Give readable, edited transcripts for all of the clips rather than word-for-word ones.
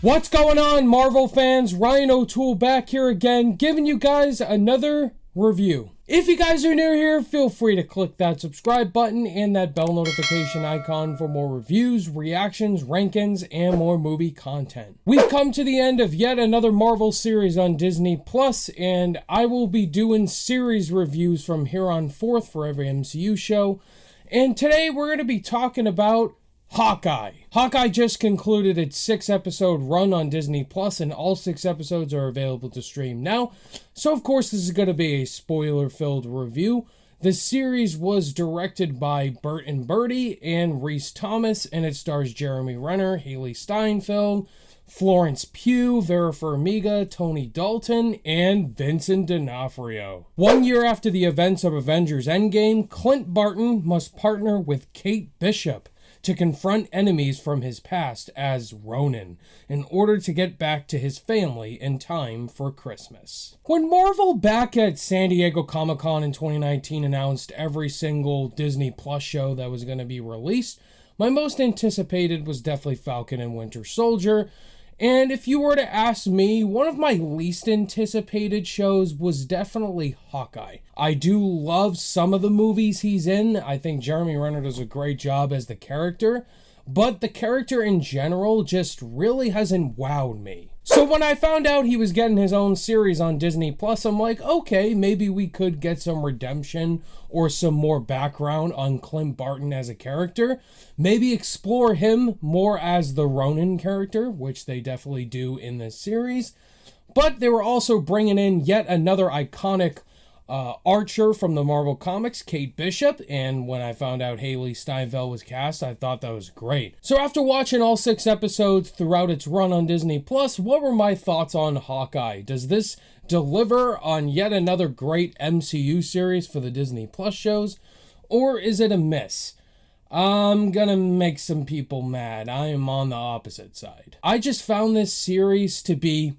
What's going on, Marvel fans? Ryan O'Toole back here again, giving you guys another review. If you guys are new here, feel free to click that subscribe button and that bell notification icon for more reviews, reactions, rankings, and more movie content. We've come to the end of yet another Marvel series on Disney Plus, and I will be doing series reviews from here on forth for every MCU show. And today we're going to be talking about Hawkeye. Hawkeye just concluded its 6-episode run on Disney Plus, and all 6 episodes are available to stream now. So of course this is going to be a spoiler-filled review. The series was directed by Bert and Bertie and Rhys Thomas, and it stars Jeremy Renner, Haley Steinfeld, Florence Pugh, Vera Farmiga, Tony Dalton, and Vincent D'Onofrio. 1 year after the events of Avengers Endgame, Clint Barton must partner with Kate Bishop to confront enemies from his past as Ronin in order to get back to his family in time for Christmas. When Marvel back at San Diego Comic-Con in 2019 announced every single Disney Plus show that was going to be released, my most anticipated was definitely Falcon and Winter Soldier. And if you were to ask me, one of my least anticipated shows was definitely Hawkeye. I do love some of the movies he's in. I think Jeremy Renner does a great job as the character, but the character in general just really hasn't wowed me. So when I found out he was getting his own series on Disney Plus, I'm like, okay, maybe we could get some redemption or some more background on Clint Barton as a character. Maybe explore him more as the Ronin character, which they definitely do in this series. But they were also bringing in yet another iconic archer from the Marvel Comics, Kate Bishop, and when I found out Haley Steinfeld was cast, I thought that was great. So after watching all 6 episodes throughout its run on Disney Plus, what were my thoughts on Hawkeye? Does this deliver on yet another great MCU series for the Disney Plus shows, or is it a miss? I'm gonna make some people mad. I am on the opposite side. I just found this series to be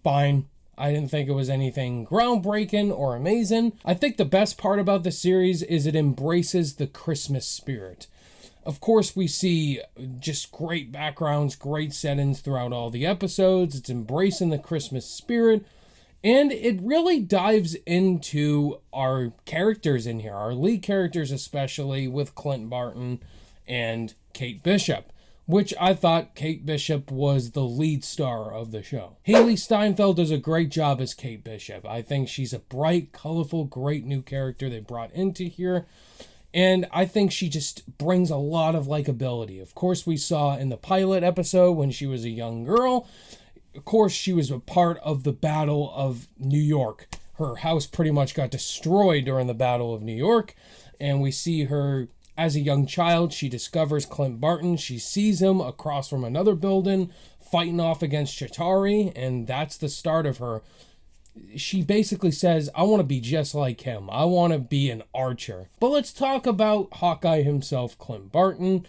fine. I didn't think it was anything groundbreaking or amazing. I think the best part about the series is it embraces the Christmas spirit. Of course, we see just great backgrounds, great settings throughout all the episodes. It's embracing the Christmas spirit. And it really dives into our characters in here, our lead characters especially, with Clint Barton and Kate Bishop, which I thought Kate Bishop was the lead star of the show. Haley Steinfeld does a great job as Kate Bishop. I think she's a bright, colorful, great new character they brought into here. And I think she just brings a lot of likability. Of course, we saw in the pilot episode when she was a young girl. Of course, she was a part of the Battle of New York. Her house pretty much got destroyed during the Battle of New York. And we see her as a young child. She discovers Clint Barton. She sees him across from another building fighting off against Chitauri. And that's the start of her. She basically says, I want to be just like him. I want to be an archer. But let's talk about Hawkeye himself, Clint Barton.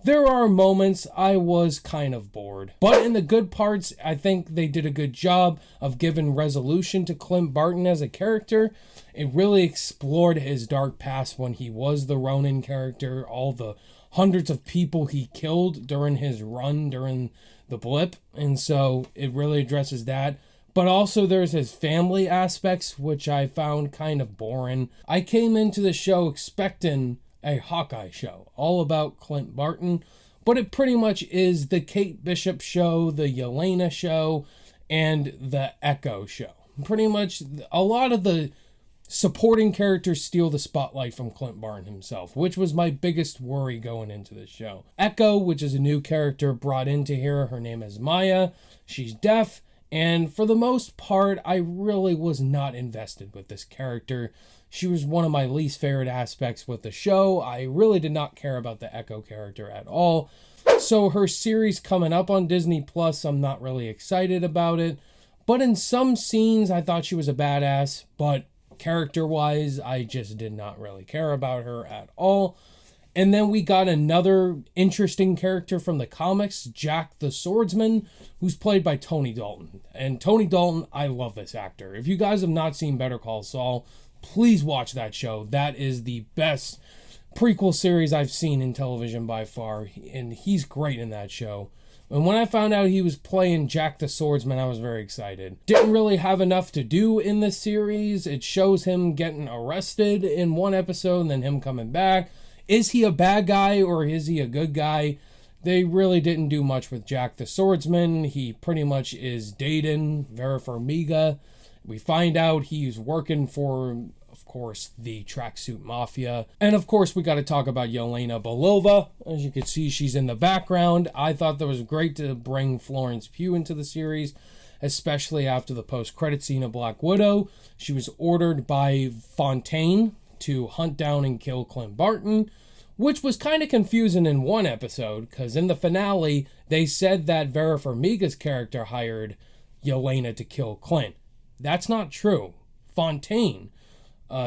There are moments I was kind of bored. But in the good parts, I think they did a good job of giving resolution to Clint Barton as a character. It really explored his dark past when he was the Ronin character, all the hundreds of people he killed during his run during the blip. And so it really addresses that. But also there's his family aspects, which I found kind of boring. I came into the show expecting a Hawkeye show, all about Clint Barton, but it pretty much is the Kate Bishop show, the Yelena show, and the Echo show. Pretty much a lot of the supporting characters steal the spotlight from Clint Barton himself, which was my biggest worry going into the show. Echo, which is a new character brought into here, her name is Maya, she's deaf, and for the most part, I really was not invested with this character. She was one of my least favorite aspects with the show. I really did not care about the Echo character at all. So her series coming up on Disney Plus, I'm not really excited about it. But in some scenes, I thought she was a badass. But character-wise, I just did not really care about her at all. And then we got another interesting character from the comics, Jack the Swordsman, who's played by Tony Dalton. And Tony Dalton, I love this actor. If you guys have not seen Better Call Saul, please watch that show. That is the best prequel series I've seen in television by far. And he's great in that show. And when I found out he was playing Jack the Swordsman, I was very excited. Didn't really have enough to do in this series. It shows him getting arrested in one episode and then him coming back. Is he a bad guy or is he a good guy? They really didn't do much with Jack the Swordsman. He pretty much is dating Vera Farmiga. We find out he's working for, of course, the Tracksuit Mafia. And of course, we got to talk about Yelena Belova. As you can see, she's in the background. I thought that was great to bring Florence Pugh into the series, especially after the post-credit scene of Black Widow. She was ordered by Fontaine to hunt down and kill Clint Barton, which was kind of confusing in one episode, because in the finale, they said that Vera Farmiga's character hired Yelena to kill Clint. That's not true. Fontaine,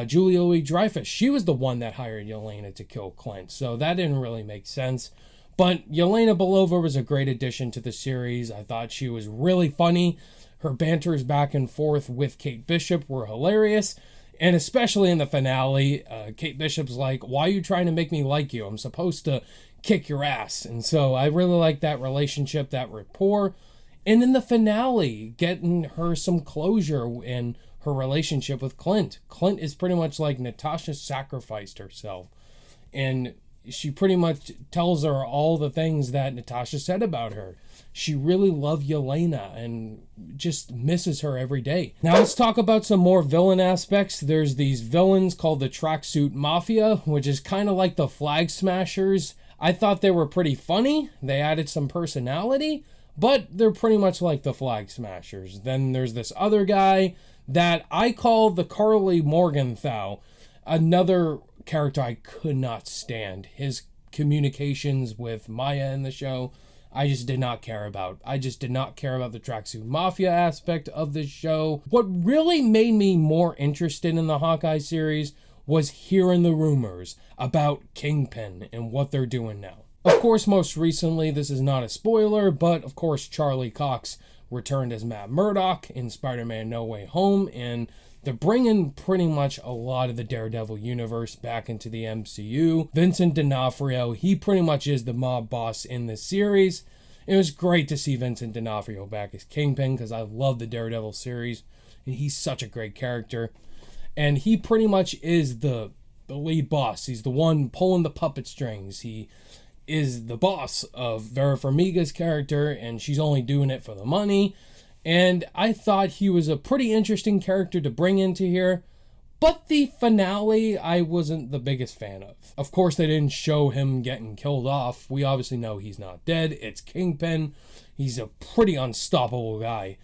Julia Louis-Dreyfus, she was the one that hired Yelena to kill Clint, so that didn't really make sense. But Yelena Belova was a great addition to the series. I thought she was really funny. Her banters back and forth with Kate Bishop were hilarious. And especially in the finale, Kate Bishop's like, why are you trying to make me like you? I'm supposed to kick your ass. And so I really like that relationship, that rapport. And in the finale, getting her some closure in her relationship with Clint. Clint is pretty much like Natasha sacrificed herself. And she pretty much tells her all the things that Natasha said about her. She really loved Yelena and just misses her every day. Now let's talk about some more villain aspects. There's these villains called the Tracksuit Mafia, which is kind of like the Flag Smashers. I thought they were pretty funny. They added some personality, but they're pretty much like the Flag Smashers. Then there's this other guy that I call the Carly Morgenthau, another character I could not stand. His communications with Maya in the show, I just did not care about. I just did not care about the Tracksuit Mafia aspect of the show. What really made me more interested in the Hawkeye series was hearing the rumors about Kingpin and what they're doing now. Of course, most recently, this is not a spoiler, but of course, Charlie Cox returned as Matt Murdock in Spider-Man No Way Home, and they're bringing pretty much a lot of the Daredevil universe back into the MCU. Vincent D'Onofrio, he pretty much is the mob boss in this series. It was great to see Vincent D'Onofrio back as Kingpin because I love the Daredevil series, and he's such a great character. And he pretty much is the lead boss. He's the one pulling the puppet strings. He is the boss of Vera Farmiga's character, and she's only doing it for the money. And I thought he was a pretty interesting character to bring into here. But the finale, I wasn't the biggest fan of. Of course, they didn't show him getting killed off. We obviously know he's not dead. It's Kingpin. He's a pretty unstoppable guy.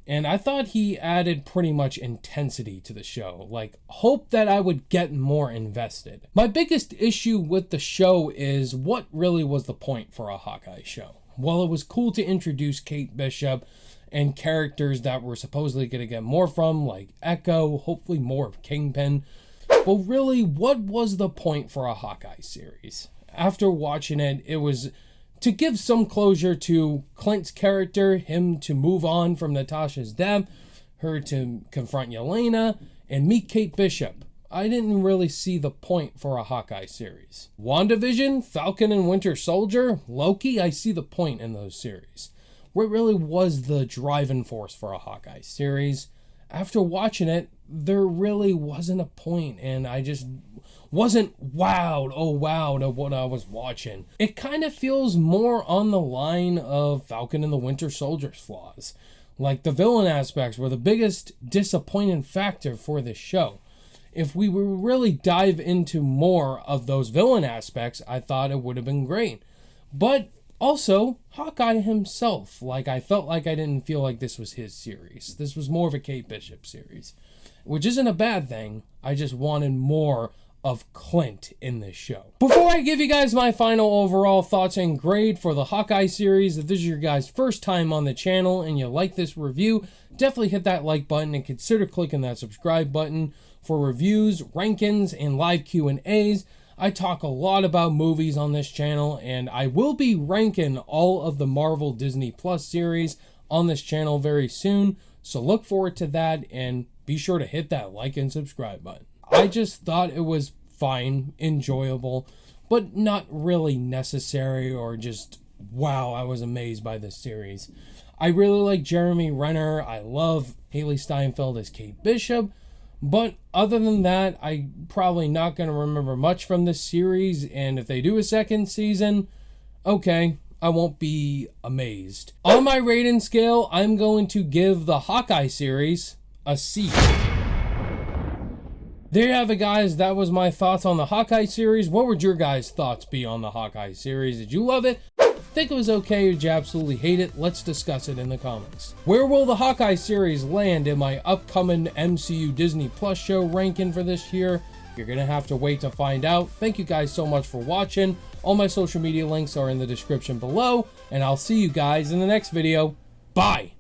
And I thought he added pretty much intensity to the show. Like, hope that I would get more invested. My biggest issue with the show is what really was the point for a Hawkeye show? Well, it was cool to introduce Kate Bishop and characters that we're supposedly going to get more from, like Echo, hopefully more of Kingpin. But really, what was the point for a Hawkeye series? After watching it, it was to give some closure to Clint's character, him to move on from Natasha's death, her to confront Yelena, and meet Kate Bishop. I didn't really see the point for a Hawkeye series. WandaVision, Falcon and Winter Soldier, Loki, I see the point in those series. What really was the driving force for a Hawkeye series? After watching it, there really wasn't a point, and I just wasn't wowed at what I was watching. It kind of feels more on the line of Falcon and the Winter Soldier's flaws. Like, the villain aspects were the biggest disappointing factor for this show. If we would really dive into more of those villain aspects, I thought it would have been great. But also, Hawkeye himself, like, I felt like I didn't feel like this was his series. This was more of a Kate Bishop series, which isn't a bad thing. I just wanted more of Clint in this show. Before I give you guys my final overall thoughts and grade for the Hawkeye series, if this is your guys' first time on the channel and you like this review, definitely hit that like button and consider clicking that subscribe button for reviews, rankings, and live Q&As. I talk a lot about movies on this channel, and I will be ranking all of the Marvel Disney Plus series on this channel very soon, so look forward to that, and be sure to hit that like and subscribe button. I just thought it was fine, enjoyable, but not really necessary or just wow, I was amazed by this series. I really like Jeremy Renner. I love Haley Steinfeld as Kate Bishop. But other than that, I'm probably not going to remember much from this series. And if they do a second season, okay, I won't be amazed. On my rating scale, I'm going to give the Hawkeye series a C. There you have it, guys. That was my thoughts on the Hawkeye series. What would your guys' thoughts be on the Hawkeye series? Did you love it? Think it was okay, or did you absolutely hate it? Let's discuss it in the comments. Where will the Hawkeye series land in my upcoming MCU Disney Plus show ranking for this year? You're gonna have to wait to find out. Thank you guys so much for watching. All my social media links are in the description below, and I'll see you guys in the next video. Bye!